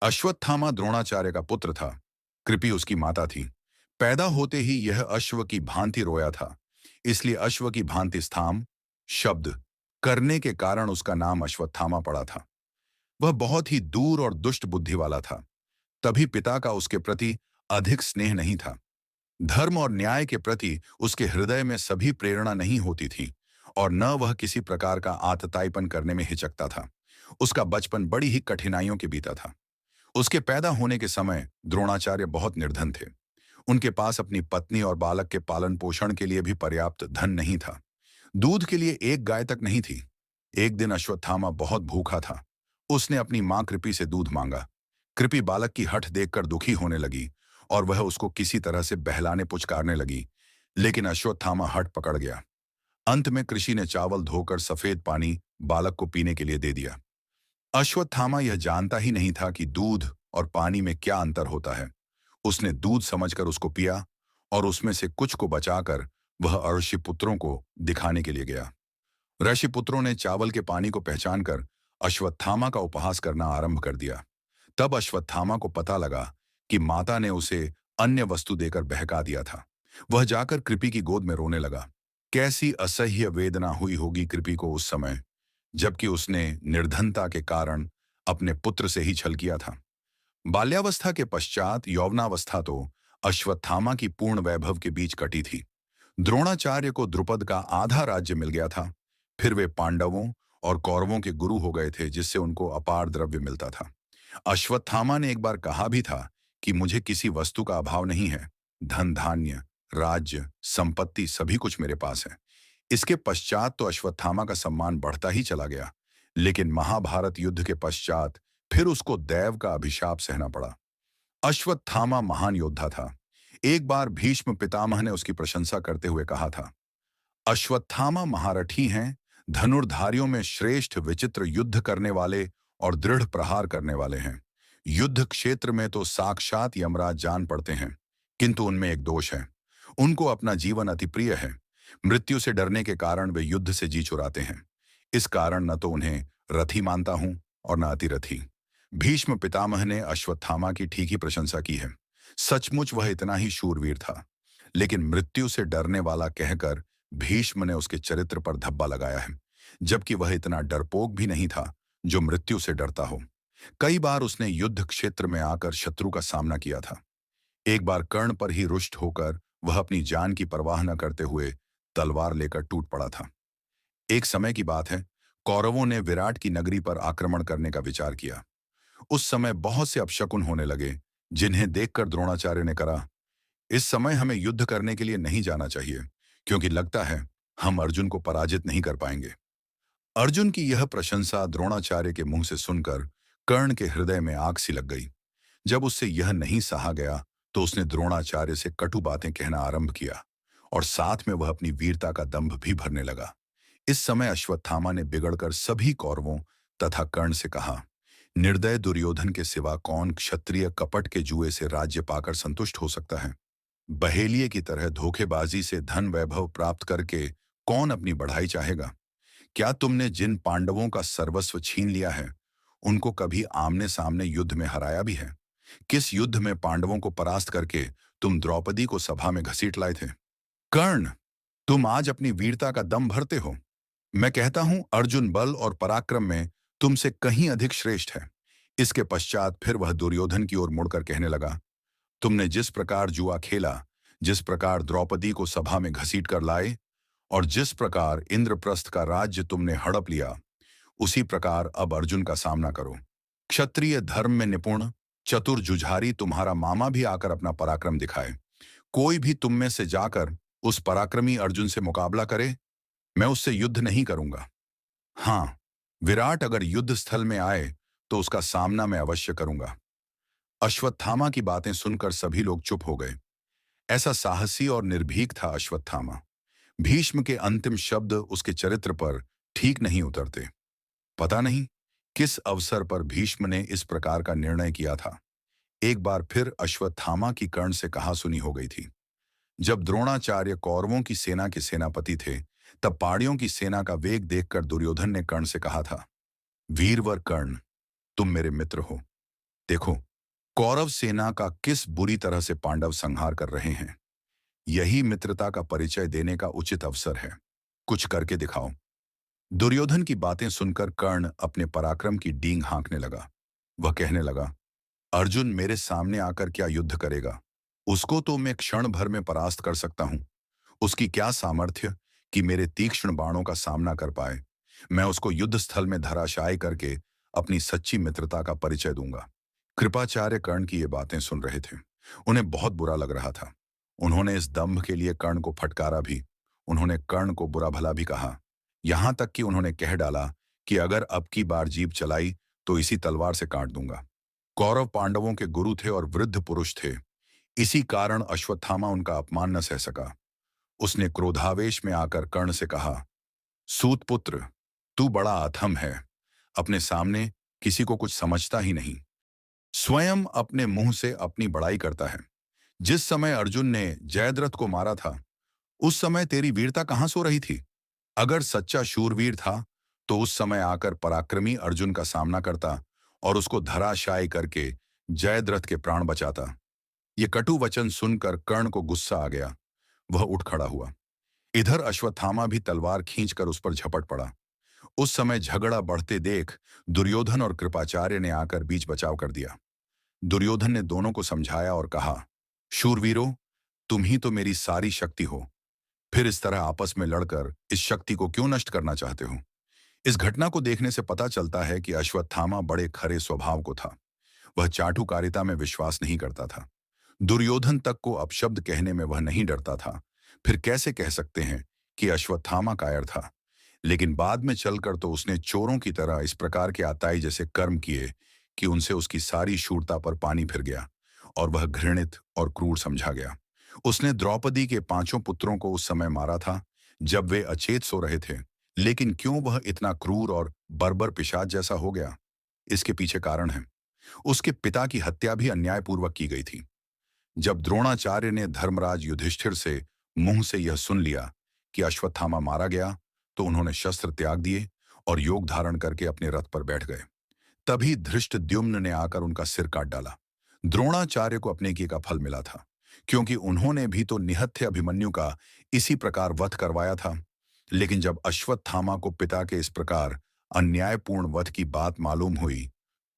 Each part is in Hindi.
अश्वत्थामा द्रोणाचार्य का पुत्र था। कृपि उसकी माता थी। पैदा होते ही यह अश्व की भांति रोया था, इसलिए अश्व की भांति स्थाम शब्द करने के कारण उसका नाम अश्वत्थामा पड़ा था। वह बहुत ही दूर और दुष्ट बुद्धि वाला था। तभी पिता का उसके प्रति अधिक स्नेह नहीं था। धर्म और न्याय के प्रति उसके हृदय में सभी प्रेरणा नहीं होती थी, और न वह किसी प्रकार का आतताईपन करने में हिचकता था। उसका बचपन बड़ी ही कठिनाइयों के बीता था। उसके पैदा होने के समय द्रोणाचार्य बहुत निर्धन थे। उनके पास अपनी पत्नी और बालक के पालन पोषण के लिए भी पर्याप्त धन नहीं था। दूध के लिए एक गाय तक नहीं थी। एक दिन अश्वत्थामा बहुत भूखा था। उसने अपनी मां कृपि से दूध मांगा। कृपि बालक की हठ देखकर दुखी होने लगी और वह उसको किसी तरह से बहलाने पुचकारने लगी, लेकिन अश्वत्थामा हठ पकड़ गया। अंत में कृषि ने चावल धोकर सफेद पानी बालक को पीने के लिए दे दिया। अश्वत्थामा यह जानता ही नहीं था कि दूध और पानी में क्या अंतर होता है। उसने दूध समझकर उसको पिया और उसमें से कुछ को बचाकर वह ऋषिपुत्रों को दिखाने के लिए गया। ऋषिपुत्रों ने चावल के पानी को पहचानकर अश्वत्थामा का उपहास करना आरंभ कर दिया। तब अश्वत्थामा को पता लगा कि माता ने उसे अन्य वस्तु देकर बहका दिया था। वह जाकर कृपि की गोद में रोने लगा। कैसी असह्य वेदना हुई होगी कृपि को उस समय, जबकि उसने निर्धनता के कारण अपने पुत्र से ही छल किया था। बाल्यावस्था के पश्चात यौवनावस्था तो अश्वत्थामा की पूर्ण वैभव के बीच कटी थी। द्रोणाचार्य को द्रुपद का आधा राज्य मिल गया था। फिर वे पांडवों और कौरवों के गुरु हो गए थे, जिससे उनको अपार द्रव्य मिलता था। अश्वत्थामा ने एक बार कहा भी था कि मुझे किसी वस्तु का अभाव नहीं है। धन धान्य राज्य संपत्ति सभी कुछ मेरे पास है। इसके पश्चात तो अश्वत्थामा का सम्मान बढ़ता ही चला गया, लेकिन महाभारत युद्ध के पश्चात फिर उसको दैव का अभिशाप सहना पड़ा। अश्वत्थामा महान योद्धा था। एक बार भीष्म पितामह ने उसकी प्रशंसा करते हुए कहा था, अश्वत्थामा महारथी हैं, धनुर्धारियों में श्रेष्ठ, विचित्र युद्ध करने वाले और दृढ़ प्रहार करने वाले हैं। युद्ध क्षेत्र में तो साक्षात यमराज जान पड़ते हैं, किंतु उनमें एक दोष है। उनको अपना जीवन अति प्रिय है। मृत्यु से डरने के कारण वे युद्ध से जी चुराते हैं। इस कारण न तो उन्हें रथी मानता हूं और न अतिरथी। भीष्म पितामह ने अश्वत्थामा की ठीक ही प्रशंसा की है। सचमुच वह इतना ही शूरवीर था, लेकिन मृत्यु से डरने वाला कहकर भीष्म ने उसके चरित्र पर धब्बा लगाया है, जबकि वह इतना डरपोक भी नहीं था जो मृत्यु से डरता हो। कई बार उसने युद्ध क्षेत्र में आकर शत्रु का सामना किया था। एक बार कर्ण पर ही रुष्ट होकर वह अपनी जान की परवाह न करते हुए तलवार लेकर टूट पड़ा था। एक समय की बात है, कौरवों ने विराट की नगरी पर आक्रमण करने का विचार किया। उस समय बहुत से अपशकुन होने लगे, जिन्हें देखकर द्रोणाचार्य ने कहा, इस समय हमें युद्ध करने के लिए नहीं जाना चाहिए, क्योंकि लगता है हम अर्जुन को पराजित नहीं कर पाएंगे। अर्जुन की यह प्रशंसा द्रोणाचार्य के मुंह से सुनकर कर्ण के हृदय में आग सी लग गई। जब उससे यह नहीं सहा गया तो उसने द्रोणाचार्य से कटु बातें कहना आरंभ किया, और साथ में वह अपनी वीरता का दंभ भी भरने लगा। इस समय अश्वत्थामा ने बिगड़कर सभी कौरवों तथा कर्ण से कहा, निर्दय दुर्योधन के सिवा कौन क्षत्रिय कपट के जुए से राज्य पाकर संतुष्ट हो सकता है? बहेलिये की तरह धोखेबाजी से धन वैभव प्राप्त करके कौन अपनी बढ़ाई चाहेगा? क्या तुमने जिन पांडवों का सर्वस्व छीन लिया है, उनको कभी आमने सामने युद्ध में हराया भी है? किस युद्ध में पांडवों को परास्त करके तुम द्रौपदी को सभा में घसीट लाए थे? कर्ण, तुम आज अपनी वीरता का दम भरते हो। मैं कहता हूं, अर्जुन बल और पराक्रम में तुमसे कहीं अधिक श्रेष्ठ है। इसके पश्चात फिर वह दुर्योधन की ओर मुड़कर कहने लगा, तुमने जिस प्रकार जुआ खेला, जिस प्रकार द्रौपदी को सभा में घसीट कर लाए और जिस प्रकार इंद्रप्रस्थ का राज्य तुमने हड़प लिया, उसी प्रकार अब अर्जुन का सामना करो। क्षत्रिय धर्म में निपुण चतुर जुझारी तुम्हारा मामा भी आकर अपना पराक्रम दिखाए। कोई भी तुम में से जाकर उस पराक्रमी अर्जुन से मुकाबला करे, मैं उससे युद्ध नहीं करूंगा। हाँ, विराट अगर युद्ध स्थल में आए तो उसका सामना मैं अवश्य करूंगा। अश्वत्थामा की बातें सुनकर सभी लोग चुप हो गए। ऐसा साहसी और निर्भीक था अश्वत्थामा। भीष्म के अंतिम शब्द उसके चरित्र पर ठीक नहीं उतरते। पता नहीं किस अवसर पर भीष्म ने इस प्रकार का निर्णय किया था। एक बार फिर अश्वत्थामा की कर्ण से कहा सुनी हो गई थी। जब द्रोणाचार्य कौरवों की सेना के सेनापति थे, तब पांड्यों की सेना का वेग देखकर दुर्योधन ने कर्ण से कहा था, वीरवर कर्ण, तुम मेरे मित्र हो। देखो, कौरव सेना का किस बुरी तरह से पांडव संहार कर रहे हैं। यही मित्रता का परिचय देने का उचित अवसर है। कुछ करके दिखाओ। दुर्योधन की बातें सुनकर कर्ण अपने पराक्रम की डींग हाँकने लगा। वह कहने लगा, अर्जुन मेरे सामने आकर क्या युद्ध करेगा? उसको तो मैं क्षण भर में परास्त कर सकता हूं। उसकी क्या सामर्थ्य कि मेरे तीक्ष्ण बाणों का सामना कर पाए। मैं उसको युद्ध स्थल में धराशायी करके अपनी सच्ची मित्रता का परिचय दूंगा। कृपाचार्य कर्ण की ये बातें सुन रहे थे। उन्हें बहुत बुरा लग रहा था। उन्होंने इस दंभ के लिए कर्ण को फटकारा भी। उन्होंने कर्ण को बुरा भला भी कहा। यहां तक कि उन्होंने कह डाला कि अगर अब की बार जीभ चलाई तो इसी तलवार से काट दूंगा। कौरव पांडवों के गुरु थे और वृद्ध पुरुष थे। इसी कारण अश्वत्थामा उनका अपमान न सह सका। उसने क्रोधावेश में आकर कर्ण से कहा, सूतपुत्र, तू बड़ा अधम है। अपने सामने किसी को कुछ समझता ही नहीं। स्वयं अपने मुंह से अपनी बड़ाई करता है। जिस समय अर्जुन ने जयद्रथ को मारा था, उस समय तेरी वीरता कहां सो रही थी? अगर सच्चा शूरवीर था, तो उस समय आकर पराक्रमी अर्जुन का सामना करता और उसको धराशायी करके जयद्रथ के प्राण बचाता। ये कटु वचन सुनकर कर्ण को गुस्सा आ गया। वह उठ खड़ा हुआ। इधर अश्वत्थामा भी तलवार खींचकर उस पर झपट पड़ा। उस समय झगड़ा बढ़ते देख दुर्योधन और कृपाचार्य ने आकर बीच बचाव कर दिया। दुर्योधन ने दोनों को समझाया और कहा, शूरवीरों, तुम ही तो मेरी सारी शक्ति हो। फिर इस तरह आपस में लड़कर इस शक्ति को क्यों नष्ट करना चाहते हो? इस घटना को देखने से पता चलता है कि अश्वत्थामा बड़े खरे स्वभाव को था। वह चाटुकारिता में विश्वास नहीं करता था। दुर्योधन तक को अपशब्द कहने में वह नहीं डरता था। फिर कैसे कह सकते हैं कि अश्वत्थामा कायर था? लेकिन बाद में चलकर तो उसने चोरों की तरह इस प्रकार के आताई जैसे कर्म किए कि उनसे उसकी सारी शूरता पर पानी फिर गया और वह घृणित और क्रूर समझा गया। उसने द्रौपदी के 5 पुत्रों को उस समय मारा था जब वे अचेत सो रहे थे। लेकिन क्यों वह इतना क्रूर और बर्बर पिशाच जैसा हो गया? इसके पीछे कारण है। उसके पिता की हत्या भी अन्यायपूर्वक की गई थी। जब द्रोणाचार्य ने धर्मराज युधिष्ठिर से मुंह से यह सुन लिया कि अश्वत्थामा मारा गया, तो उन्होंने शस्त्र त्याग दिए और योग धारण करके अपने रथ पर बैठ गए। तभी धृष्टद्युम्न ने आकर उनका सिर काट डाला। द्रोणाचार्य को अपने किए का फल मिला था, क्योंकि उन्होंने भी तो निहत्थे अभिमन्यु का इसी प्रकार वध करवाया था। लेकिन जब अश्वत्थामा को पिता के इस प्रकार अन्यायपूर्ण वध की बात मालूम हुई,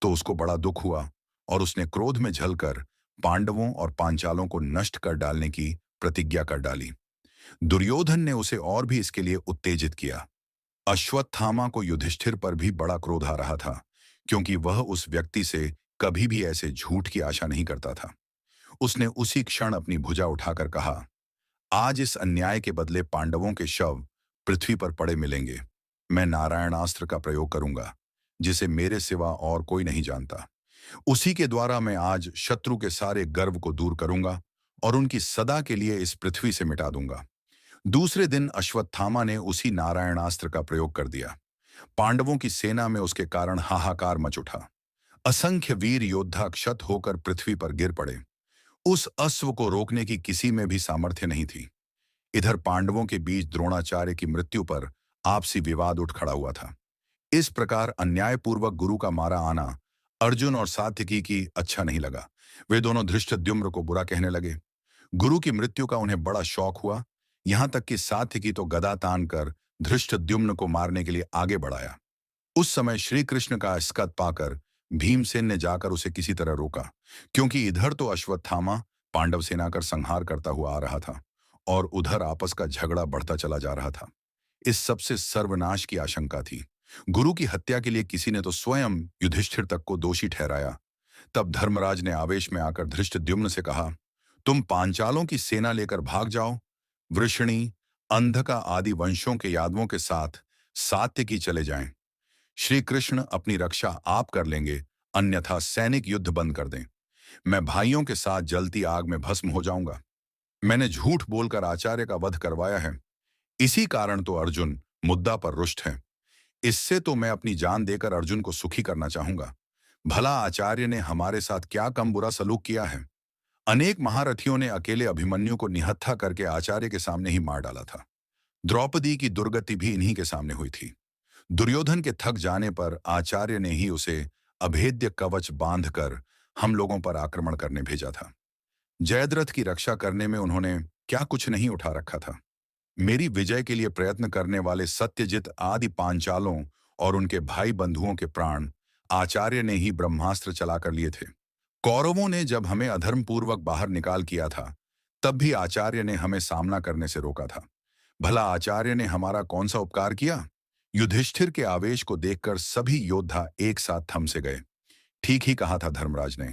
तो उसको बड़ा दुख हुआ और उसने क्रोध में झलकर पांडवों और पांचालों को नष्ट कर डालने की प्रतिज्ञा कर डाली। दुर्योधन ने उसे और भी इसके लिए उत्तेजित किया। अश्वत्थामा को युधिष्ठिर पर भी बड़ा क्रोध आ रहा था, क्योंकि वह उस व्यक्ति से कभी भी ऐसे झूठ की आशा नहीं करता था। उसने उसी क्षण अपनी भुजा उठाकर कहा, आज इस अन्याय के बदले पांडवों के शव पृथ्वी पर पड़े मिलेंगे। मैं नारायणास्त्र का प्रयोग करूंगा, जिसे मेरे सिवा और कोई नहीं जानता। उसी के द्वारा मैं आज शत्रु के सारे गर्व को दूर करूंगा और उनकी सदा के लिए इस पृथ्वी से मिटा दूंगा। दूसरे दिन अश्वत्थामा ने उसी नारायणास्त्र का प्रयोग कर दिया। पांडवों की सेना में उसके कारण हाहाकार मच उठा। असंख्य वीर योद्धा क्षत होकर पृथ्वी पर गिर पड़े। उस अश्व को रोकने की किसी में भी सामर्थ्य नहीं थी। इधर पांडवों के बीच द्रोणाचार्य की मृत्यु पर आपसी विवाद उठ खड़ा हुआ था। इस प्रकार अन्यायपूर्वक गुरु का मारा आना अर्जुन और सात्यकी की अच्छा नहीं लगा। वे दोनों धृष्टद्युम्न को बुरा कहने लगे। गुरु की मृत्यु का उन्हें बड़ा शौक हुआ। यहां तक कि सात्यकी तो गदा तान कर धृष्टद्युम्न को मारने के लिए आगे बढ़ाया। उस समय श्री कृष्ण का स्कत पाकर भीमसेन ने जाकर उसे किसी तरह रोका, क्योंकि इधर तो अश्वत्थामा पांडव सेना कर संहार करता हुआ आ रहा था और उधर आपस का झगड़ा बढ़ता चला जा रहा था। इस सबसे सर्वनाश की आशंका थी। गुरु की हत्या के लिए किसी ने तो स्वयं युधिष्ठिर तक को दोषी ठहराया। तब धर्मराज ने आवेश में आकर धृष्टद्युम्न से कहा, तुम पांचालों की सेना लेकर भाग जाओ। वृषणी, अंधका आदि वंशों के यादवों के साथ सात्यकी चले जाएं। श्री कृष्ण अपनी रक्षा आप कर लेंगे, अन्यथा सैनिक युद्ध बंद कर दें। मैं भाइयों के साथ जलती आग में भस्म हो जाऊंगा। मैंने झूठ बोलकर आचार्य का वध करवाया है। इसी कारण तो अर्जुन मुद्दा पर रुष्ट है। इससे तो मैं अपनी जान देकर अर्जुन को सुखी करना चाहूंगा। भला आचार्य ने हमारे साथ क्या कम बुरा सलूक किया है? अनेक महारथियों ने अकेले अभिमन्यु को निहत्था करके आचार्य के सामने ही मार डाला था। द्रौपदी की दुर्गति भी इन्हीं के सामने हुई थी। दुर्योधन के थक जाने पर आचार्य ने ही उसे अभेद्य कवच बांधकर हम लोगों पर आक्रमण करने भेजा था। जयद्रथ की रक्षा करने में उन्होंने क्या कुछ नहीं उठा रखा था। मेरी विजय के लिए प्रयत्न करने वाले सत्यजित आदि पांचालों और उनके भाई बंधुओं के प्राण आचार्य ने ही ब्रह्मास्त्र चलाकर लिए थे। कौरवों ने जब हमें अधर्मपूर्वक बाहर निकाल किया था, तब भी आचार्य ने हमें सामना करने से रोका था। भला आचार्य ने हमारा कौन सा उपकार किया? युधिष्ठिर के आवेश को देखकर सभी योद्धा एक साथ थम से गए। ठीक ही कहा था धर्मराज ने,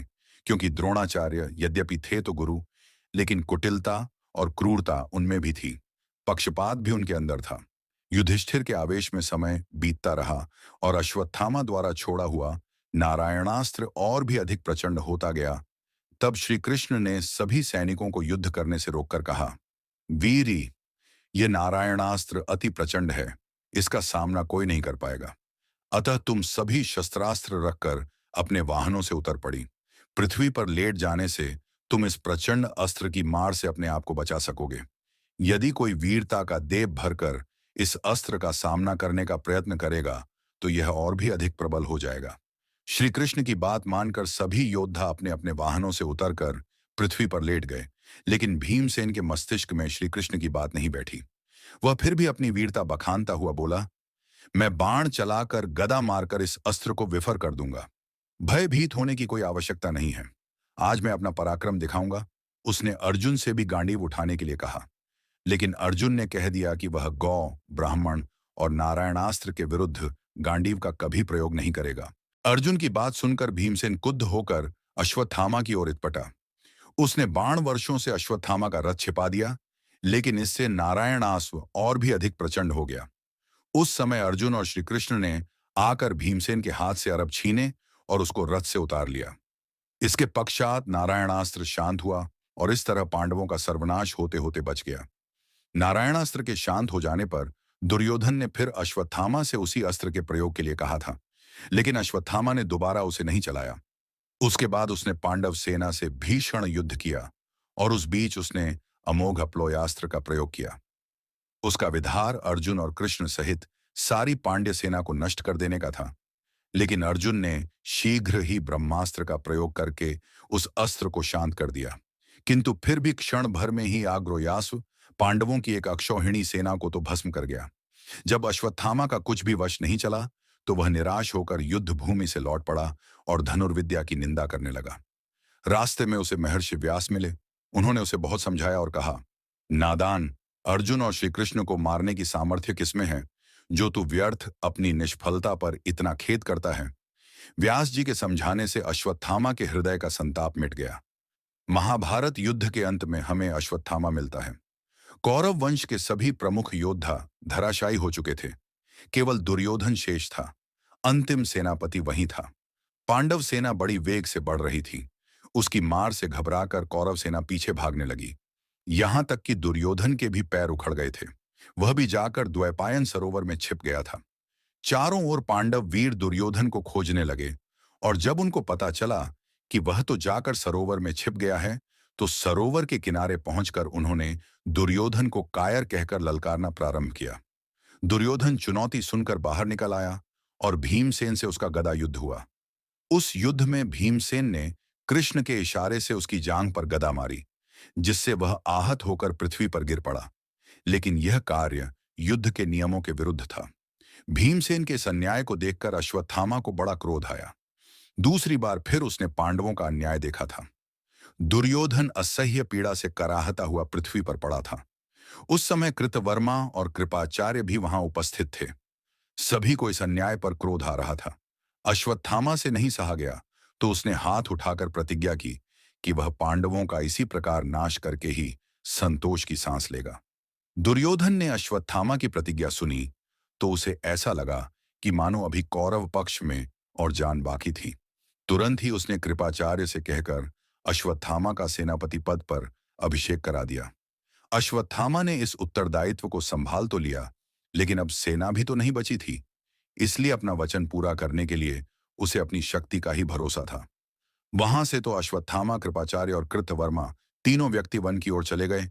क्योंकि द्रोणाचार्य यद्यपि थे तो गुरु, लेकिन कुटिलता और क्रूरता उनमें भी थी। पक्षपात भी उनके अंदर था। युधिष्ठिर के आवेश में समय बीतता रहा और अश्वत्थामा द्वारा छोड़ा हुआ नारायणास्त्र और भी अधिक प्रचंड होता गया। तब श्री कृष्ण ने सभी सैनिकों को युद्ध करने से रोककर कहा, वीरी, ये नारायणास्त्र अति प्रचंड है, इसका सामना कोई नहीं कर पाएगा। अतः तुम सभी शस्त्रास्त्र रखकर अपने वाहनों से उतर पड़ी। पृथ्वी पर लेट जाने से तुम इस प्रचंड अस्त्र की मार से अपने आप को बचा सकोगे। यदि कोई वीरता का देव भरकर इस अस्त्र का सामना करने का प्रयत्न करेगा, तो यह और भी अधिक प्रबल हो जाएगा। श्री कृष्ण की बात मानकर सभी योद्धा अपने अपने वाहनों से उतरकर पृथ्वी पर लेट गए, लेकिन भीमसेन के मस्तिष्क में श्री कृष्ण की बात नहीं बैठी। वह फिर भी अपनी वीरता बखानता हुआ बोला, मैं बाण चलाकर गदा मारकर इस अस्त्र को विफर कर दूंगा। भयभीत होने की कोई आवश्यकता नहीं है। आज मैं अपना पराक्रम दिखाऊंगा। उसने अर्जुन से भी गांडीव उठाने के लिए कहा, लेकिन अर्जुन ने कह दिया कि वह गौ, ब्राह्मण और नारायणास्त्र के विरुद्ध गांडीव का कभी प्रयोग नहीं करेगा। अर्जुन की बात सुनकर भीमसेन क्रुद्ध होकर अश्वत्थामा की ओर पटा। उसने बाण वर्षों से अश्वत्थामा का रथ छिपा दिया, लेकिन इससे नारायणास्त्र और भी अधिक प्रचंड हो गया। उस समय अर्जुन और श्री कृष्ण ने आकर भीमसेन के हाथ से अरब छीने और उसको रथ से उतार लिया। इसके पश्चात नारायणास्त्र शांत हुआ और इस तरह पांडवों का सर्वनाश होते होते बच गया। नारायणास्त्र के शांत हो जाने पर दुर्योधन ने फिर अश्वत्थामा से उसी अस्त्र के प्रयोग के लिए कहा था, लेकिन अश्वत्थामा ने दोबारा उसे नहीं चलाया। उसके बाद उसने पांडव सेना से भीषण युद्ध किया और उस बीच उसने अमोघ अपलोयास्त्र का प्रयोग किया। उसका विधार अर्जुन और कृष्ण सहित सारी पांड्य सेना को नष्ट कर देने का था, लेकिन अर्जुन ने शीघ्र ही ब्रह्मास्त्र का प्रयोग करके उस अस्त्र को शांत कर दिया। किंतु फिर भी क्षण भर में ही आग्रोयास्व पांडवों की एक अक्षौहिणी सेना को तो भस्म कर गया। जब अश्वत्थामा का कुछ भी वश नहीं चला, तो वह निराश होकर युद्ध भूमि से लौट पड़ा और धनुर्विद्या की निंदा करने लगा। रास्ते में उसे महर्षि व्यास मिले। उन्होंने उसे बहुत समझाया और कहा, नादान, अर्जुन और श्री कृष्ण को मारने की सामर्थ्य किसमें है, जो तू व्यर्थ अपनी निष्फलता पर इतना खेद करता है। व्यास जी के समझाने से अश्वत्थामा के हृदय का संताप मिट गया। महाभारत युद्ध के अंत में हमें अश्वत्थामा मिलता है। कौरव वंश के सभी प्रमुख योद्धा धराशायी हो चुके थे। केवल दुर्योधन शेष था। अंतिम सेनापति वही था। पांडव सेना बड़ी वेग से बढ़ रही थी। उसकी मार से घबराकर कौरव सेना पीछे भागने लगी। यहां तक कि दुर्योधन के भी पैर उखड़ गए थे। वह भी जाकर द्वैपायन सरोवर में छिप गया था। चारों ओर पांडव वीर दुर्योधन को खोजने लगे, और जब उनको पता चला कि वह तो जाकर सरोवर में छिप गया है, तो सरोवर के किनारे पहुंचकर उन्होंने दुर्योधन को कायर कहकर ललकारना प्रारंभ किया। दुर्योधन चुनौती सुनकर बाहर निकल आया और भीमसेन से उसका गदा युद्ध हुआ। उस युद्ध में भीमसेन ने कृष्ण के इशारे से उसकी जांघ पर गदा मारी, जिससे वह आहत होकर पृथ्वी पर गिर पड़ा। लेकिन यह कार्य युद्ध के नियमों के विरुद्ध था। भीमसेन के इस अन्याय को देखकर अश्वत्थामा को बड़ा क्रोध आया। दूसरी बार फिर उसने पांडवों का अन्याय देखा था। दुर्योधन असह्य पीड़ा से कराहता हुआ पृथ्वी पर पड़ा था। उस समय कृतवर्मा और कृपाचार्य भी वहां उपस्थित थे। सभी को इस अन्याय पर क्रोध आ रहा था। अश्वत्थामा से नहीं सहा गया, तो उसने हाथ उठाकर प्रतिज्ञा की कि वह पांडवों का इसी प्रकार नाश करके ही संतोष की सांस लेगा। दुर्योधन ने अश्वत्थामा की प्रतिज्ञा सुनी तो उसे ऐसा लगा कि मानो अभी कौरव पक्ष में और जान बाकी थी। तुरंत ही उसने कृपाचार्य से कहकर अश्वत्थामा का सेनापति पद पर अभिषेक करा दिया। अश्वत्थामा ने इस उत्तरदायित्व को संभाल तो लिया, लेकिन अब सेना भी तो नहीं बची थी। इसलिए अपना वचन पूरा करने के लिए उसे अपनी शक्ति का ही भरोसा था। वहां से तो अश्वत्थामा, कृपाचार्य और कृतवर्मा तीनों व्यक्ति वन की ओर चले गए,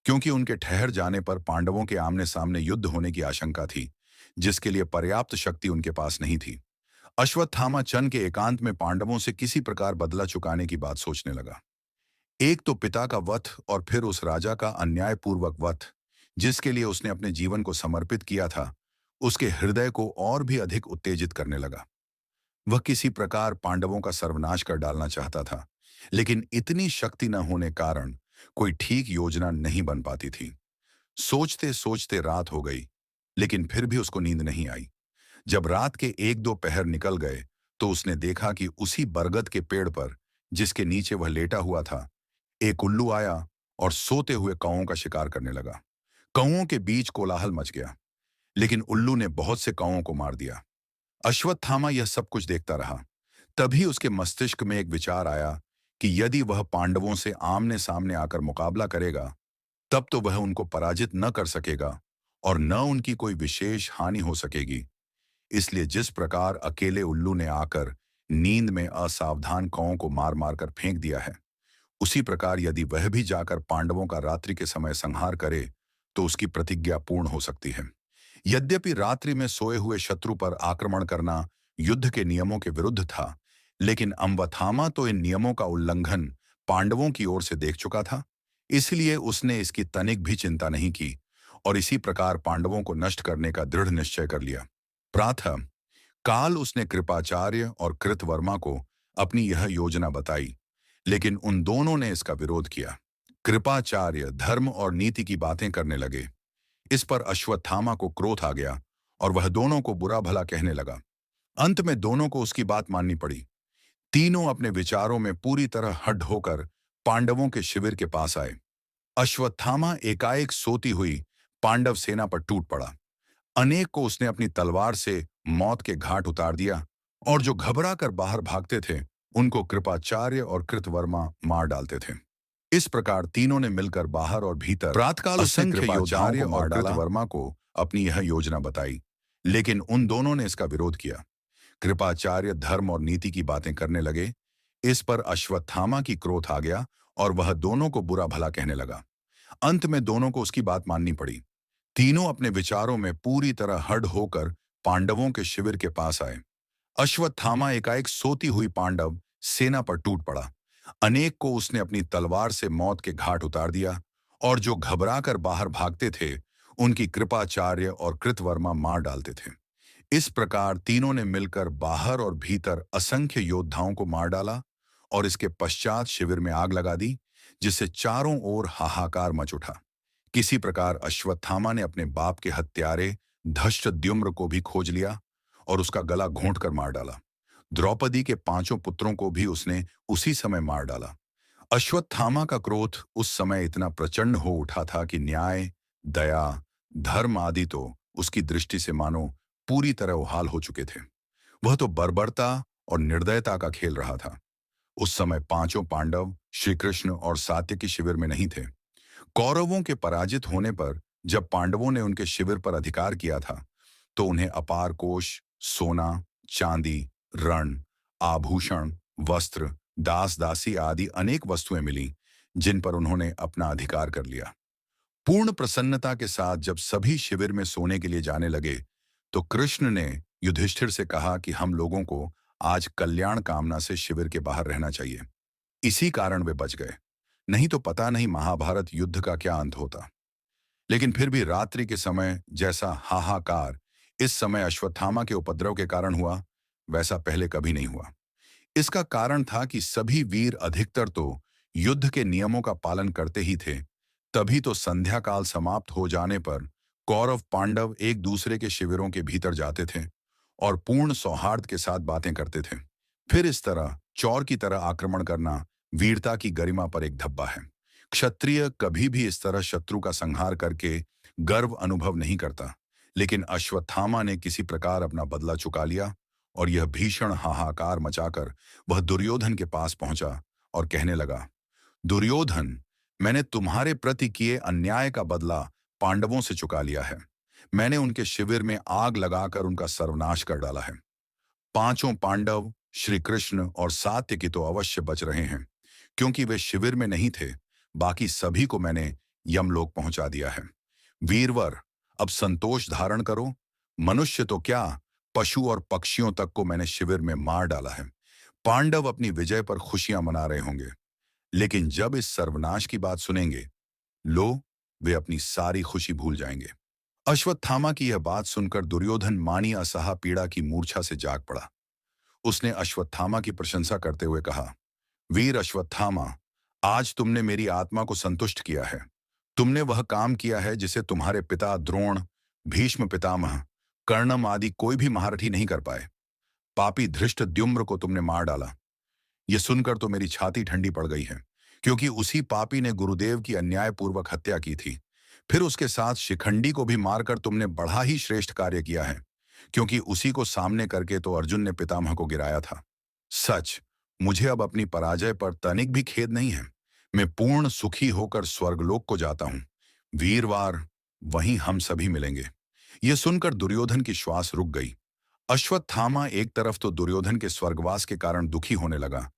क्योंकि उनके ठहर जाने पर पांडवों के आमने सामने युद्ध होने की आशंका थी, जिसके लिए पर्याप्त शक्ति उनके पास नहीं थी। अश्वत्थामा चन के एकांत में पांडवों से किसी प्रकार बदला चुकाने की बात सोचने लगा। एक तो पिता का वध और फिर उस राजा का अन्यायपूर्वक वध, जिसके लिए उसने अपने जीवन को समर्पित किया था, उसके हृदय को और भी अधिक उत्तेजित करने लगा। वह किसी प्रकार पांडवों का सर्वनाश कर डालना चाहता था, लेकिन इतनी शक्ति न होने कारण कोई ठीक योजना नहीं बन पाती थी। सोचते सोचते रात हो गई, लेकिन फिर भी उसको नींद नहीं आई। जब रात के एक दो पहर निकल गए, तो उसने देखा कि उसी बरगद के पेड़ पर, जिसके नीचे वह लेटा हुआ था, एक उल्लू आया और सोते हुए कौओं का शिकार करने लगा। कौओं के बीच कोलाहल मच गया, लेकिन उल्लू ने बहुत से कौओं को मार दिया। अश्वत्थामा यह सब कुछ देखता रहा। तभी उसके मस्तिष्क में एक विचार आया कि यदि वह पांडवों से आमने सामने आकर मुकाबला करेगा, तब तो वह उनको पराजित न कर सकेगा और न उनकी कोई विशेष हानि हो सकेगी। इसलिए जिस प्रकार अकेले उल्लू ने आकर नींद में असावधान कौओं को मार मार कर फेंक दिया है, उसी प्रकार यदि वह भी जाकर पांडवों का रात्रि के समय संहार करे, तो उसकी प्रतिज्ञा पूर्ण हो सकती है। यद्यपि रात्रि में सोए हुए शत्रु पर आक्रमण करना युद्ध के नियमों के विरुद्ध था, लेकिन अम्बथामा तो इन नियमों का उल्लंघन पांडवों की ओर से देख चुका था। इसलिए उसने इसकी तनिक भी चिंता नहीं की और इसी प्रकार पांडवों को नष्ट करने का दृढ़ निश्चय कर लिया। प्रातः काल उसने कृपाचार्य और कृतवर्मा को अपनी यह योजना बताई, लेकिन उन दोनों ने इसका विरोध किया। कृपाचार्य धर्म और नीति की बातें करने लगे। इस पर अश्वत्थामा को क्रोध आ गया और वह दोनों को बुरा भला कहने लगा। अंत में दोनों को उसकी बात माननी पड़ी। तीनों अपने विचारों में पूरी तरह हड होकर पांडवों के शिविर के पास आए। अश्वत्थामा एकाएक सोती हुई पांडव सेना पर टूट पड़ा। अनेक को उसने अपनी तलवार से मौत के घाट उतार दिया और जो घबरा कर बाहर भागते थे, उनको कृपाचार्य और कृतवर्मा मार डालते थे। इस प्रकार तीनों ने मिलकर बाहर और भीतर प्रातःकाल उसने कृपाचार्य और कृतवर्मा को अपनी यह योजना बताई, लेकिन उन दोनों ने इसका विरोध किया। कृपाचार्य धर्म और नीति की बातें करने लगे। इस पर अश्वत्थामा की क्रोध आ गया और वह दोनों को बुरा भला कहने लगा। अंत में दोनों को उसकी बात माननी पड़ी। तीनों अपने विचारों में पूरी तरह हड होकर पांडवों के शिविर के पास आए। अश्वत्थामा एकाएक सोती हुई पांडव सेना पर टूट पड़ा। अनेक को उसने अपनी तलवार से मौत के घाट उतार दिया और जो घबरा कर बाहर भागते थे, उनकी कृपाचार्य और कृतवर्मा मार डालते थे। इस प्रकार तीनों ने मिलकर बाहर और भीतर असंख्य योद्धाओं को मार डाला और इसके पश्चात शिविर में आग लगा दी, जिससे चारों ओर हाहाकार मच उठा। किसी प्रकार अश्वत्थामा ने अपने बाप के हत्यारे धृष्टद्युम्न को भी खोज लिया और उसका गला घोंट कर मार डाला। द्रौपदी के पांचों पुत्रों को भी उसने उसी समय मार डाला। अश्वत्थामा का क्रोध उस समय इतना प्रचंड हो उठा था कि न्याय, दया, धर्म आदि तो उसकी दृष्टि से मानो पूरी तरह उहाल हो चुके थे। वह तो बर्बरता और निर्दयता का खेल रहा था। उस समय पांचों पांडव श्री कृष्ण और सात्यकी शिविर में नहीं थे। कौरवों के पराजित होने पर जब पांडवों ने उनके शिविर पर अधिकार किया था, तो उन्हें अपार कोष, सोना, चांदी, रण, आभूषण, वस्त्र, दास दासी आदि अनेक वस्तुएं मिली, जिन पर उन्होंने अपना अधिकार कर लिया। पूर्ण प्रसन्नता के साथ जब सभी शिविर में सोने के लिए जाने लगे, तो कृष्ण ने युधिष्ठिर से कहा कि हम लोगों को आज कल्याण कामना से शिविर के बाहर रहना चाहिए। इसी कारण वे बच गए, नहीं तो पता नहीं महाभारत युद्ध का क्या अंत होता। लेकिन फिर भी रात्रि के समय जैसा हाहाकार इस समय अश्वत्थामा के उपद्रव के कारण हुआ, वैसा पहले कभी नहीं हुआ। इसका कारण था कि सभी वीर अधिकतर तो युद्ध के नियमों का पालन करते ही थे। तभी तो संध्या काल समाप्त हो जाने पर कौरव पांडव एक दूसरे के शिविरों के भीतर जाते थे और पूर्ण सौहार्द के साथ बातें करते थे। फिर इस तरह चौर की तरह आक्रमण करना वीरता की गरिमा पर एक धब्बा है। क्षत्रिय कभी भी इस तरह शत्रु का संहार करके गर्व अनुभव नहीं करता, लेकिन अश्वत्थामा ने किसी प्रकार अपना बदला चुका लिया और यह भीषण हाहाकार मचाकर वह दुर्योधन के पास पहुंचा और कहने लगा, दुर्योधन, मैंने तुम्हारे प्रति किए अन्याय का बदला पांडवों से चुका लिया है। मैंने उनके शिविर में आग लगाकर उनका सर्वनाश कर डाला है। पांचों पांडव, श्री कृष्ण और सात्यकी तो अवश्य बच रहे हैं, क्योंकि वे शिविर में नहीं थे। बाकी सभी को मैंने यमलोक पहुंचा दिया है। वीरवर, अब संतोष धारण करो। मनुष्य तो क्या, पशु और पक्षियों तक को मैंने शिविर में मार डाला है। पांडव अपनी विजय पर खुशियां मना रहे होंगे, लेकिन जब इस सर्वनाश की बात सुनेंगे, लो, वे अपनी सारी खुशी भूल जाएंगे। अश्वत्थामा की यह बात सुनकर दुर्योधन मानी असहा पीड़ा की मूर्छा से जाग पड़ा। उसने अश्वत्थामा की प्रशंसा करते हुए कहा, वीर अश्वत्थामा, आज तुमने मेरी आत्मा को संतुष्ट किया है। तुमने वह काम किया है जिसे तुम्हारे पिता द्रोण, भीष्म पितामह, कर्णम आदि कोई भी महारथी नहीं कर पाए। पापी धृष्टद्युम्न को तुमने मार डाला। यह सुनकर तो मेरी छाती ठंडी पड़ गई है, क्योंकि उसी पापी ने गुरुदेव की अन्यायपूर्वक हत्या की थी। फिर उसके साथ शिखंडी को भी मारकर तुमने बड़ा ही श्रेष्ठ कार्य किया है, क्योंकि उसी को सामने करके तो अर्जुन ने पितामह को गिराया था। सच, मुझे अब अपनी पराजय पर तनिक भी खेद नहीं है। मैं पूर्ण सुखी होकर स्वर्गलोक को जाता हूं। वीरवार वहीं हम सभी मिलेंगे। यह सुनकर दुर्योधन की श्वास रुक गई। अश्वत्थामा एक तरफ तो दुर्योधन के स्वर्गवास के कारण दुखी होने लगा,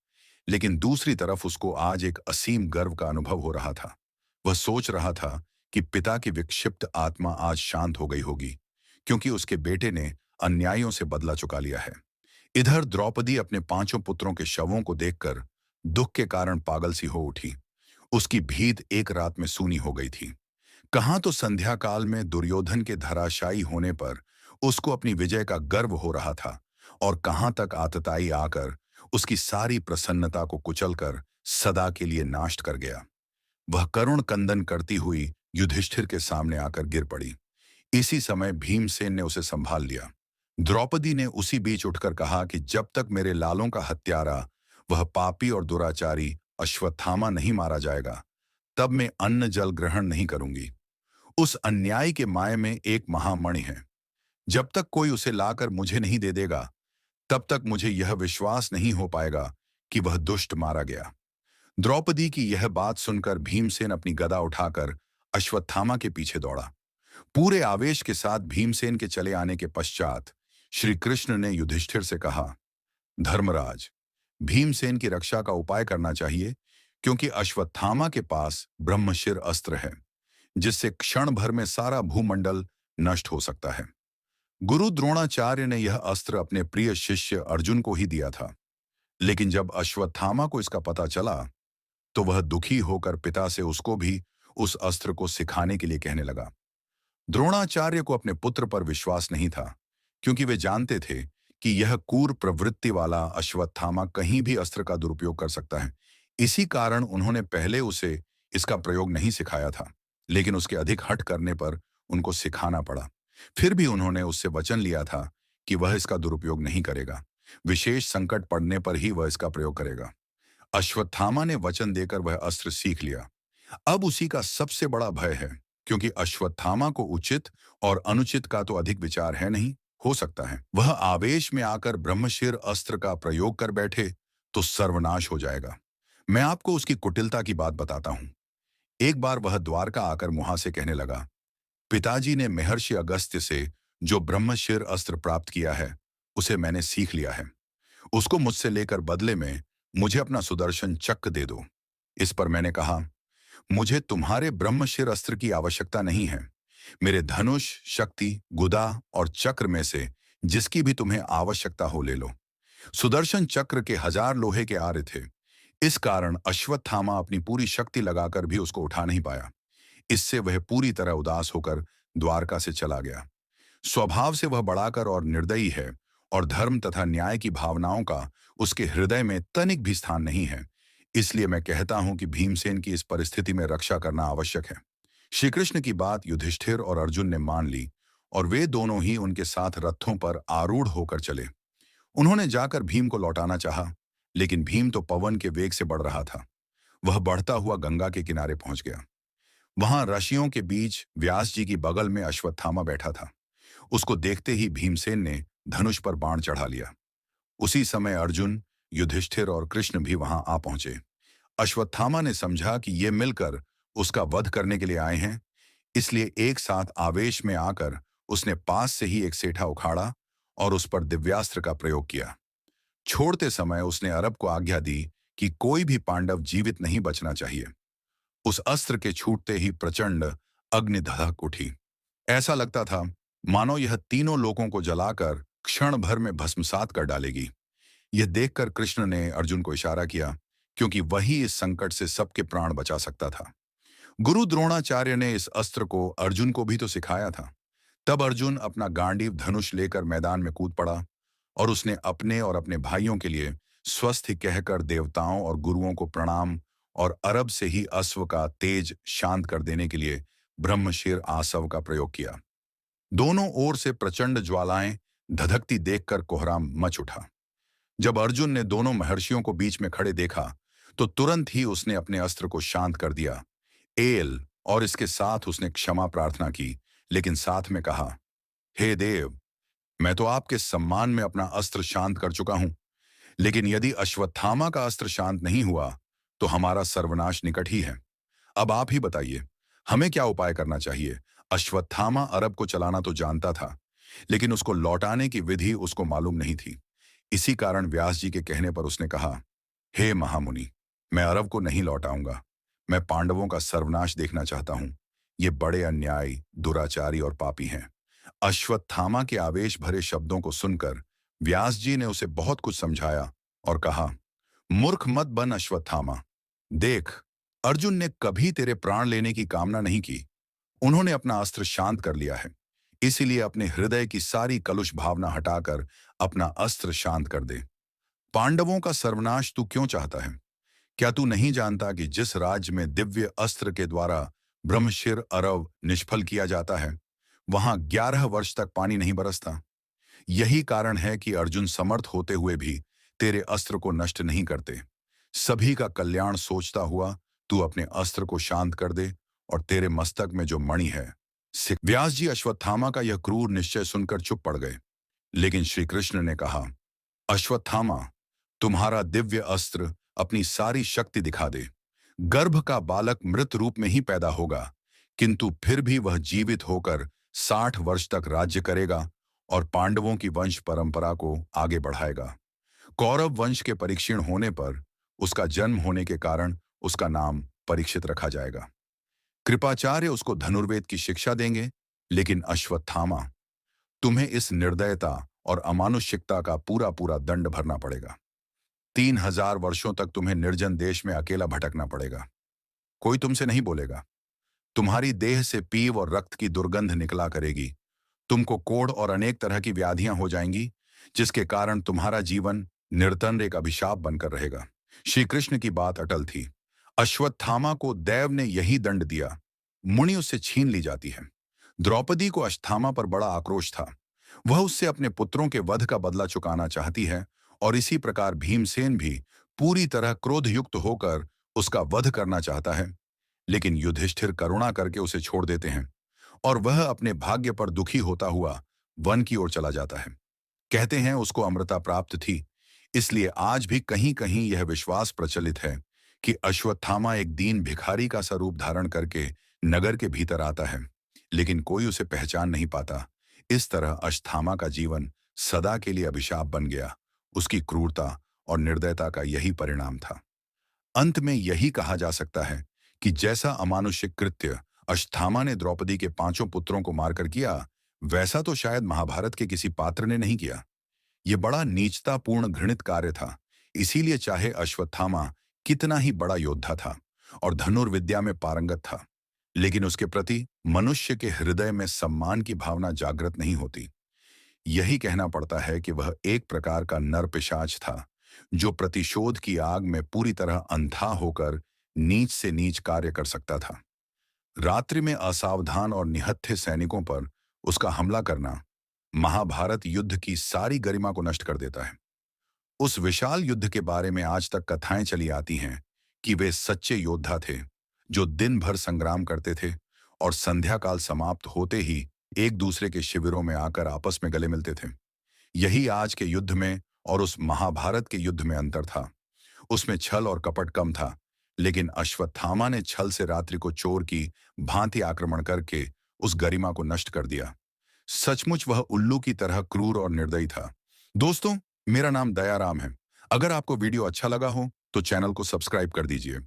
लेकिन दूसरी तरफ उसको आज एक असीम गर्व का अनुभव हो रहा था। वह सोच रहा था कि पिता की विक्षिप्त आत्मा आज शांत हो गई होगी, क्योंकि उसके बेटे ने अन्यायों से बदला चुका लिया है। इधर द्रौपदी अपने पांचों पुत्रों के शवों को देखकर दुख के कारण पागल सी हो उठी। उसकी भीत एक रात में सूनी हो गई थी। कहां तो संध्या काल में दुर्योधन के धराशायी होने पर उसको अपनी विजय का गर्व हो रहा था, और कहां तक आतताई आकर उसकी सारी प्रसन्नता को कुचलकर सदा के लिए नाश कर गया। वह करुण कंदन करती हुई युधिष्ठिर के सामने आकर गिर पड़ी। इसी समय भीमसेन ने उसे संभाल लिया। द्रौपदी ने उसी बीच उठकर कहा कि जब तक मेरे लालों का हत्यारा, वह पापी और दुराचारी अश्वत्थामा नहीं मारा जाएगा, तब मैं अन्न जल ग्रहण नहीं करूंगी। उस अन्याय के माय में एक महामणि है। जब तक कोई उसे लाकर मुझे नहीं दे देगा, तब तक मुझे यह विश्वास नहीं हो पाएगा कि वह दुष्ट मारा गया। द्रौपदी की यह बात सुनकर भीमसेन अपनी गदा उठाकर अश्वत्थामा के पीछे दौड़ा। पूरे आवेश के साथ भीमसेन के चले आने के पश्चात श्री कृष्ण ने युधिष्ठिर से कहा, धर्मराज, भीमसेन की रक्षा का उपाय करना चाहिए, क्योंकि अश्वत्थामा के पास ब्रह्मशिर अस्त्र है, जिससे क्षण भर में सारा भूमंडल नष्ट हो सकता है। गुरु द्रोणाचार्य ने यह अस्त्र अपने प्रिय शिष्य अर्जुन को ही दिया था, लेकिन जब अश्वत्थामा को इसका पता चला, तो वह दुखी होकर पिता से उसको भी उस अस्त्र को सिखाने के लिए कहने लगा। द्रोणाचार्य को अपने पुत्र पर विश्वास नहीं था, क्योंकि वे जानते थे कि यह क्रूर प्रवृत्ति वाला अश्वत्थामा कहीं भी अस्त्र का दुरुपयोग कर सकता है। इसी कारण उन्होंने पहले उसे इसका प्रयोग नहीं सिखाया था, लेकिन उसके अधिक हठ करने पर उनको सिखाना पड़ा। फिर भी उन्होंने उससे वचन लिया था कि वह इसका दुरुपयोग नहीं करेगा। विशेष संकट पड़ने पर ही वह इसका प्रयोग करेगा। अश्वत्थामा ने वचन देकर वह अस्त्र सीख लिया। अब उसी का सबसे बड़ा भय है, क्योंकि अश्वत्थामा को उचित और अनुचित का तो अधिक विचार है नहीं। हो सकता है वह आवेश में आकर ब्रह्मशिर अस्त्र का प्रयोग कर बैठे तो सर्वनाश हो जाएगा। मैं आपको उसकी कुटिलता की बात बताता हूं। एक बार वह द्वारका आकर मुहा से कहने लगा, पिताजी ने महर्षि अगस्त्य से जो ब्रह्मशिर अस्त्र प्राप्त किया है, उसे मैंने सीख लिया है। उसको मुझसे लेकर बदले में मुझे अपना सुदर्शन चक्र दे दो। इस पर मैंने कहा, मुझे तुम्हारे ब्रह्मशिर अस्त्र की आवश्यकता नहीं है। मेरे धनुष, शक्ति, गुदा और चक्र में से जिसकी भी तुम्हें आवश्यकता हो ले लो। सुदर्शन चक्र के 1000 लोहे के आरे थे। इस कारण अश्वत्थामा अपनी पूरी शक्ति लगाकर भी उसको उठा नहीं पाया। इससे वह पूरी तरह उदास होकर द्वारका से चला गया। स्वभाव से वह बढ़ाकर और निर्दयी है, और धर्म तथा न्याय की भावनाओं का उसके हृदय में तनिक भी स्थान नहीं है। इसलिए मैं कहता हूं कि भीमसेन की इस परिस्थिति में रक्षा करना आवश्यक है। श्री कृष्ण की बात युधिष्ठिर और अर्जुन ने मान ली, और वे दोनों ही उनके साथ रथों पर आरूढ़ होकर चले। उन्होंने जाकर भीम को लौटाना चाहा, लेकिन भीम तो पवन के वेग से बढ़ रहा था। वह बढ़ता हुआ गंगा के किनारे पहुंच गया। वहां ऋषियों के बीच व्यास जी की बगल में अश्वत्थामा बैठा था। उसको देखते ही भीमसेन ने धनुष पर बाण चढ़ा लिया। उसी समय अर्जुन, युधिष्ठिर और कृष्ण भी वहां आ पहुंचे। अश्वत्थामा ने समझा कि ये मिलकर उसका वध करने के लिए आए हैं, इसलिए एक साथ आवेश में आकर उसने पास से ही एक सेठा उखाड़ा और उस पर दिव्यास्त्र का प्रयोग किया। छोड़ते समय उसने अरब को आज्ञा दी कि कोई भी पांडव जीवित नहीं बचना चाहिए। उस अस्त्र के छूटते ही प्रचंड अग्नि धधक उठी। ऐसा लगता था मानो यह तीनों लोगों को जलाकर क्षण भर में भस्मसात कर डालेगी। यह देखकर कृष्ण ने अर्जुन को इशारा किया, क्योंकि वही इस संकट से सबके प्राण बचा सकता था। गुरु द्रोणाचार्य ने इस अस्त्र को अर्जुन को भी तो सिखाया था। तब अर्जुन अपना गांडीव धनुष लेकर मैदान में कूद पड़ा और उसने अपने और अपने भाइयों के लिए स्वस्थ कहकर देवताओं और गुरुओं को प्रणाम और अरब से ही अश्व का तेज शांत कर देने के लिए ब्रह्मशीर आसव का प्रयोग किया। दोनों ओर से प्रचंड ज्वालाएं धधकती देखकर कोहराम मच उठा। जब अर्जुन ने दोनों महर्षियों को बीच में खड़े देखा तो तुरंत ही उसने अपने अस्त्र को शांत कर दिया। एल और इसके साथ उसने क्षमा प्रार्थना की, लेकिन साथ में कहा, हे देव, मैं तो आपके सम्मान में अपना अस्त्र शांत कर चुका हूं, लेकिन यदि अश्वत्थामा का अस्त्र शांत नहीं हुआ तो हमारा सर्वनाश निकट ही है। अब आप ही बताइए, हमें क्या उपाय करना चाहिए? अश्वत्थामा अरब को चलाना तो जानता था, लेकिन उसको लौटाने की विधि उसको मालूम नहीं थी। इसी कारण व्यास जी के कहने पर उसने कहा, हे महामुनि, मैं अरब को नहीं लौटाऊंगा। मैं पांडवों का सर्वनाश देखना चाहता हूं। ये बड़े अन्यायी, दुराचारी और पापी हैं। अश्वत्थामा के आवेश भरे शब्दों को सुनकर व्यास जी ने उसे बहुत कुछ समझाया और कहा, मूर्ख मत बन अश्वत्थामा। देख, अर्जुन ने कभी तेरे प्राण लेने की कामना नहीं की। उन्होंने अपना अस्त्र शांत कर लिया है। इसीलिए अपने हृदय की सारी कलुष भावना हटाकर अपना अस्त्र शांत कर दे। पांडवों का सर्वनाश तू क्यों चाहता है? क्या तू नहीं जानता कि जिस राज्य में दिव्य अस्त्र के द्वारा ब्रह्मशिर अरव निष्फल किया जाता है, वहां 11 वर्ष तक पानी नहीं बरसता? यही कारण है कि अर्जुन समर्थ होते हुए भी तेरे अस्त्र को नष्ट नहीं करते। सभी का कल्याण सोचता हुआ तू अपने अस्त्र को शांत कर दे और तेरे मस्तक में जो मणि है व्यास जी अश्वत्थामा का यह क्रूर निश्चय सुनकर चुप पड़ गए। लेकिन श्री कृष्ण ने कहा, अश्वत्थामा, तुम्हारा दिव्य अस्त्र अपनी सारी शक्ति दिखा दे। गर्भ का बालक मृत रूप में ही पैदा होगा, किंतु फिर भी वह जीवित होकर 60 वर्ष तक राज्य करेगा और पांडवों की वंश परंपरा को आगे बढ़ाएगा। कौरव वंश के परीक्षण होने पर उसका जन्म होने के कारण उसका नाम परीक्षित रखा जाएगा। कृपाचार्य उसको धनुर्वेद की शिक्षा देंगे, लेकिन अश्वत्थामा, तुम्हें इस निर्दयता और अमानुषिकता का पूरा पूरा दंड भरना पड़ेगा। 3000 वर्षों तक तुम्हें निर्जन देश में अकेला भटकना पड़ेगा। कोई तुमसे नहीं बोलेगा। तुम्हारी देह से पीव और रक्त की दुर्गंध निकला करेगी। तुमको कोढ़ और अनेक तरह की व्याधियां हो जाएंगी, जिसके कारण तुम्हारा जीवन निरंतर एक अभिशाप बनकर रहेगा। श्री कृष्ण की बात अटल थी। अश्वत्थामा को देव ने यही दंड दिया। मुनि उससे छीन ली जाती है। द्रौपदी को अश्वत्थामा पर बड़ा आक्रोश था। वह उससे अपने पुत्रों के वध का बदला चुकाना चाहती है और इसी प्रकार भीमसेन भी पूरी तरह क्रोधयुक्त होकर उसका वध करना चाहता है, लेकिन युधिष्ठिर करुणा करके उसे छोड़ देते हैं और वह अपने भाग्य पर दुखी होता हुआ वन की ओर चला जाता है। कहते हैं उसको अमृता प्राप्त थी, इसलिए आज भी कहीं कहीं यह विश्वास प्रचलित है कि अश्वत्थामा एक दीन भिखारी का स्वरूप धारण करके नगर के भीतर आता है, लेकिन कोई उसे पहचान नहीं पाता। इस तरह अश्वत्थामा का जीवन सदा के लिए अभिशाप बन गया। उसकी क्रूरता और निर्दयता का यही परिणाम था। अंत में यही कहा जा सकता है कि जैसा अमानुषिक कृत्य अश्वत्थामा ने द्रौपदी के 5 पुत्रों को मारकर किया, वैसा तो शायद महाभारत के किसी पात्र ने नहीं किया। यह बड़ा नीचतापूर्ण घृणित कार्य था। इसीलिए चाहे अश्वत्थामा कितना ही बड़ा योद्धा था और धनुर्विद्या में पारंगत था, लेकिन उसके प्रति मनुष्य के हृदय में सम्मान की भावना जागृत नहीं होती। यही कहना पड़ता है कि वह एक प्रकार का नरपिशाच था, जो प्रतिशोध की आग में पूरी तरह अंधा होकर नीच से नीच कार्य कर सकता था। रात्रि में असावधान और निहत्थे सैनिकों पर उसका हमला करना महाभारत युद्ध की सारी गरिमा को नष्ट कर देता है। उस विशाल युद्ध के बारे में आज तक कथाएं चली आती हैं कि वे सच्चे योद्धा थे, जो दिन भर संग्राम करते थे और संध्या काल समाप्त होते ही एक दूसरे के शिविरों में आकर आपस में गले मिलते थे। यही आज के युद्ध में और उस महाभारत के युद्ध में अंतर था। उसमें छल और कपट कम था, लेकिन अश्वत्थामा ने छल से रात्रि को चोर की भांति आक्रमण करके उस गरिमा को नष्ट कर दिया। सचमुच वह उल्लू की तरह क्रूर और निर्दयी था। दोस्तों, मेरा नाम दयाराम है। अगर आपको वीडियो अच्छा लगा हो तो चैनल को सब्सक्राइब कर दीजिए।